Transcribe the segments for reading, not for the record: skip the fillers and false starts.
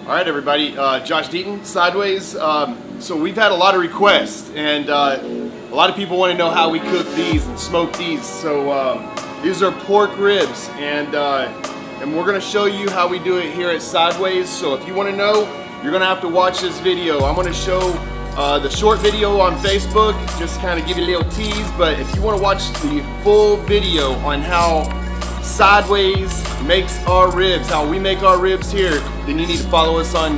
All right, everybody. Josh Deaton, Sideways. So we've had a lot of requests, and a lot of people want to know how we cook these and smoke these. So these are pork ribs, and we're going to show you how we do it here at Sideways. So if you want to know, you're going to have to watch this video. I'm going to show the short video on Facebook, just kind of give you a little tease. But if you want to watch the full video on how Sideways makes our ribs, how we make our ribs here, then you need to follow us on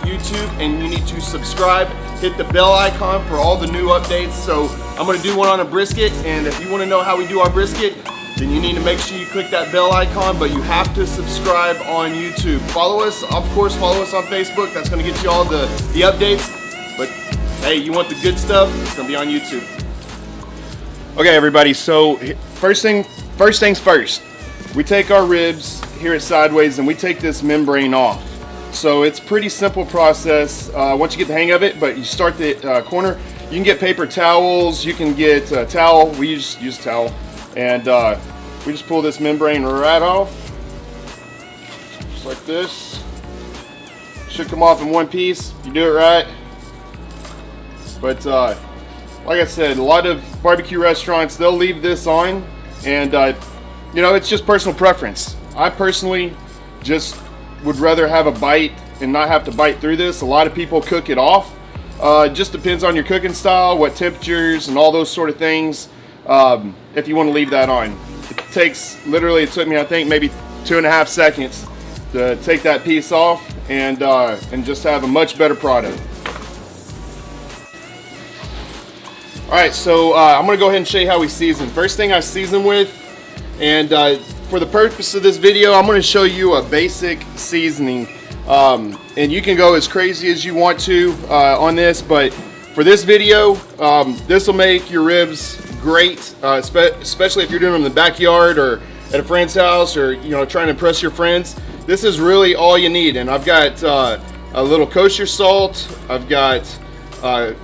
YouTube, and you need to subscribe, hit the bell icon for all the new updates. So I'm going to do one on a brisket, and if you want to know how we do our brisket, then you need to make sure you click that bell icon, but you have to subscribe on YouTube. Follow us, of course, follow us on Facebook. That's going to get you all the updates. But hey, you want the good stuff, it's going to be on YouTube. Okay, everybody, so first things first. We take our ribs here at Sideways and we take this membrane off. So it's a pretty simple process once you get the hang of it, but you start the corner. You can get paper towels, you can get a towel. We use a towel, and we just pull this membrane right off, just like this. Should come off in one piece if you do it right. But like I said, a lot of barbecue restaurants, they'll leave this on, and you know, it's just personal preference. I personally just would rather have a bite and not have to bite through this. A lot of people cook it off. It just depends on your cooking style, what temperatures and all those sort of things, if you want to leave that on. It takes, literally, it took me, I think, maybe 2.5 seconds to take that piece off and just have a much better product. Alright, so I'm going to go ahead and show you how we season. First thing I season with, and for the purpose of this video, I'm going to show you a basic seasoning, and you can go as crazy as you want to on this, but for this video, this will make your ribs great, especially if you're doing them in the backyard or at a friend's house, or trying to impress your friends. This is really all you need. And I've got a little kosher salt, I've got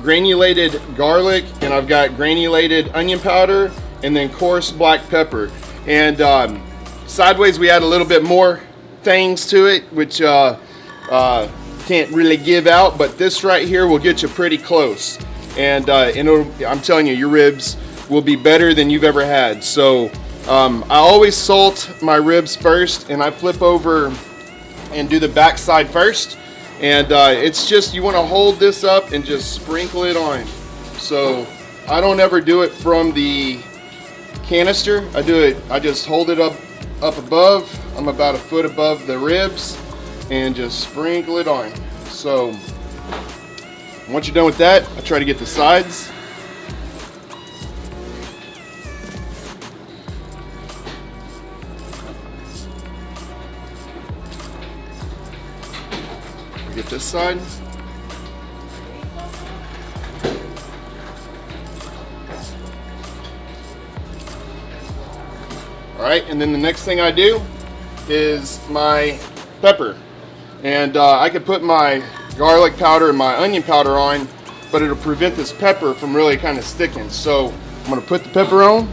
granulated garlic, and I've got granulated onion powder, and then coarse black pepper. And Sideways, we add a little bit more things to it, which can't really give out, but this right here will get you pretty close. And I'm telling you, your ribs will be better than you've ever had. So I always salt my ribs first, and I flip over and do the back side first. And it's just, you want to hold this up and just sprinkle it on. So I don't ever do it from the canister. I just hold it up above. I'm about a foot above the ribs, and just sprinkle it on. So once you're done with that, I try to get the sides. Get this side. Alright, and then the next thing I do is my pepper. And I could put my garlic powder and my onion powder on, but it'll prevent this pepper from really kind of sticking. So I'm going to put the pepper on.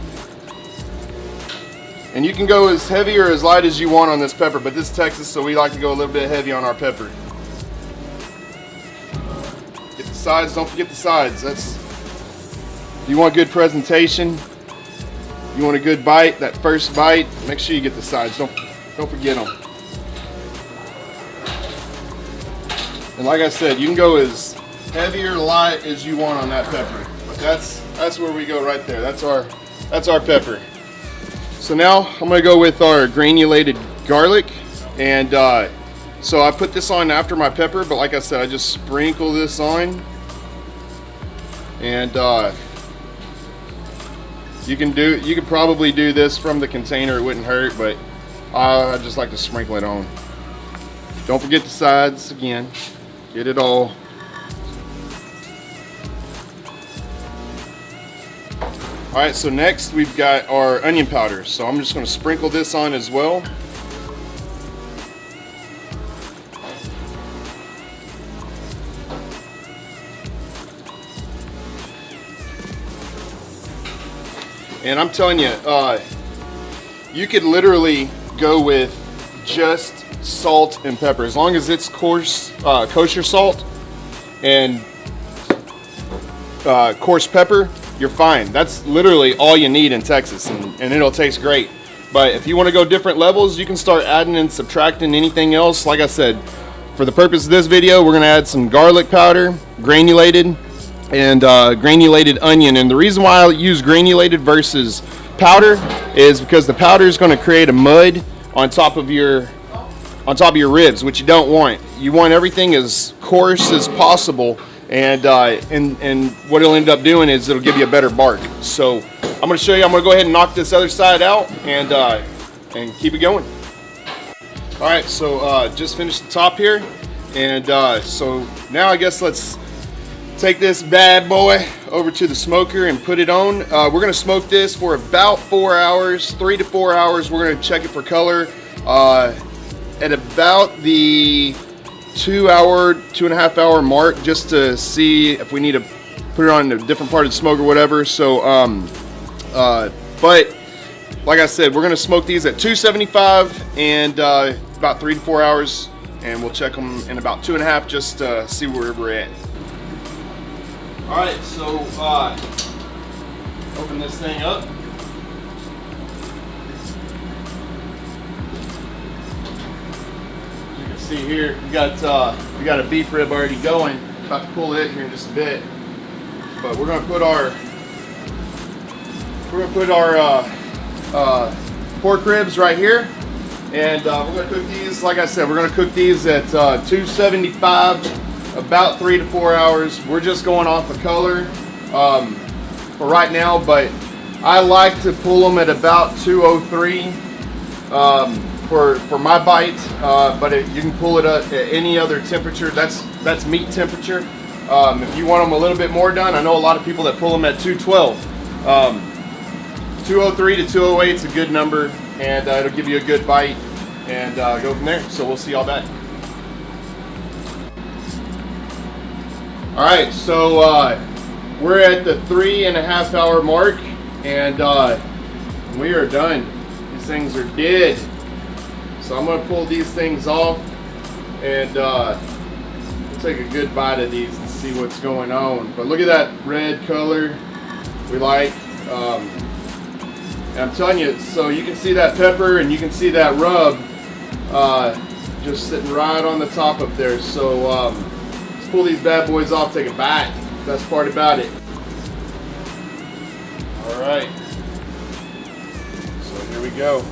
And you can go as heavy or as light as you want on this pepper, but this is Texas, so we like to go a little bit heavy on our pepper. Get the sides, don't forget the sides. If you want good presentation, you want a good bite, that first bite, make sure you get the sides. Don't forget them. And like I said, you can go as heavy or light as you want on that pepper. But that's where we go right there. That's our pepper. So now I'm gonna go with our granulated garlic, and so I put this on after my pepper, but like I said, I just sprinkle this on, and you could probably do this from the container, it wouldn't hurt, but I just like to sprinkle it on. Don't forget the sides again. Get it all. Alright, so next we've got our onion powder. So I'm just going to sprinkle this on as well. And I'm telling you, you could literally go with just salt and pepper. As long as it's coarse, kosher salt and coarse pepper, you're fine. That's literally all you need in Texas, and it'll taste great. But if you want to go different levels, you can start adding and subtracting anything else. Like I said, for the purpose of this video, we're going to add some garlic powder, granulated, and granulated onion. And the reason why I use granulated versus powder is because the powder is going to create a mud on top of your ribs, which you don't want. You want everything as coarse as possible, and what it'll end up doing is it'll give you a better bark. So I'm going to show you. I'm going to go ahead and knock this other side out and keep it going. All right, so just finished the top here, and so now I guess let's take this bad boy over to the smoker and put it on. We're going to smoke this for about 4 hours, 3 to 4 hours. We're going to check it for color at about the 2.5 hour mark, just to see if we need to put it on a different part of the smoke or whatever. So but like I said, we're going to smoke these at 275 and about 3 to 4 hours, and we'll check them in about 2.5 just to see where we're at. All right, so open this thing up. You can see here we got a beef rib already going. About to pull it here in just a bit, but we're gonna put our pork ribs right here, and we're gonna cook these. Like I said, we're gonna cook these at 275. About 3 to 4 hours. We're just going off the color for right now, but I like to pull them at about 203 for my bite. But you can pull it up at any other temperature. That's meat temperature. If you want them a little bit more done, I know a lot of people that pull them at 212. 203 to 208 is a good number, and it'll give you a good bite, and go from there. So we'll see y'all back. All right, so we're at the 3.5 hour mark, and we are done. These things are dead. So I'm gonna pull these things off, and we'll take a good bite of these and see what's going on. But look at that red color we like. And I'm telling you, so you can see that pepper and you can see that rub just sitting right on the top up there. So pull these bad boys off, take a bite. Best part about it. All right, so here we go.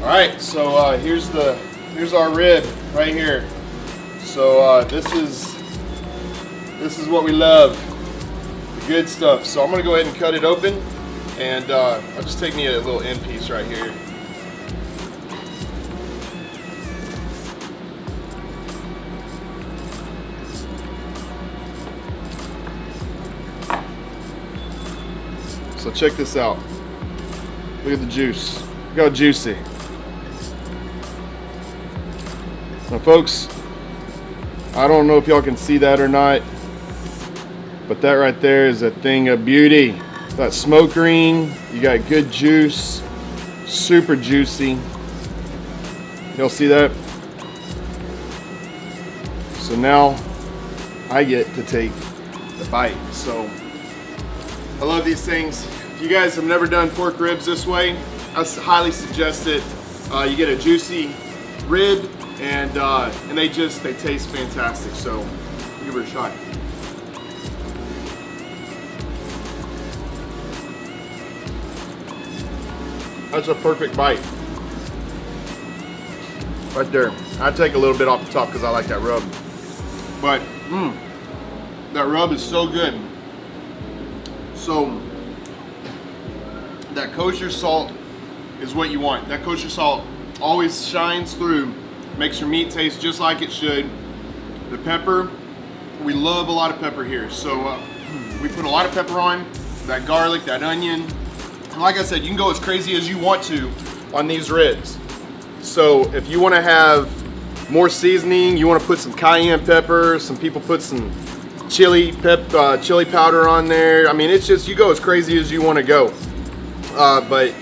All right, so here's our rib right here. So this is what we love, the good stuff. So I'm gonna go ahead and cut it open, and I'll just take me a little end piece right here. So check this out. Look at the juice. Look how juicy. Now folks, I don't know if y'all can see that or not, but that right there is a thing of beauty. That smoke green, you got good juice, super juicy. Y'all see that? So now I get to take the bite. So I love these things. If you guys have never done pork ribs this way, I highly suggest it. You get a juicy rib, and they taste fantastic. So give it a shot. That's a perfect bite right there. I take a little bit off the top because I like that rub, but that rub is so good. So that kosher salt is what you want. That kosher salt always shines through, makes your meat taste just like it should. The pepper, we love a lot of pepper here. So we put a lot of pepper on, that garlic, that onion. And like I said, you can go as crazy as you want to on these ribs. So if you want to have more seasoning, you want to put some cayenne pepper, some people put some chili powder on there. I mean, it's just, you go as crazy as you want to go. But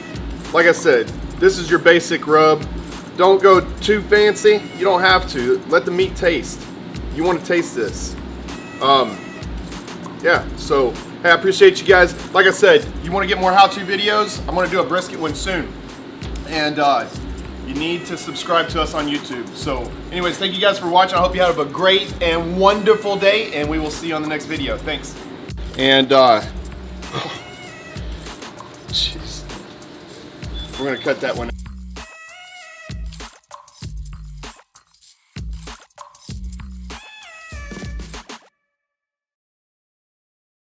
like I said, this is your basic rub. Don't go too fancy. You don't have to. Let the meat taste. You want to taste this. Yeah, so hey, I appreciate you guys. Like I said, you want to get more how-to videos, I'm going to do a brisket one soon. And you need to subscribe to us on YouTube. So anyways, thank you guys for watching. I hope you have a great and wonderful day, and we will see you on the next video. Thanks. And jeez, we're going to cut that one out.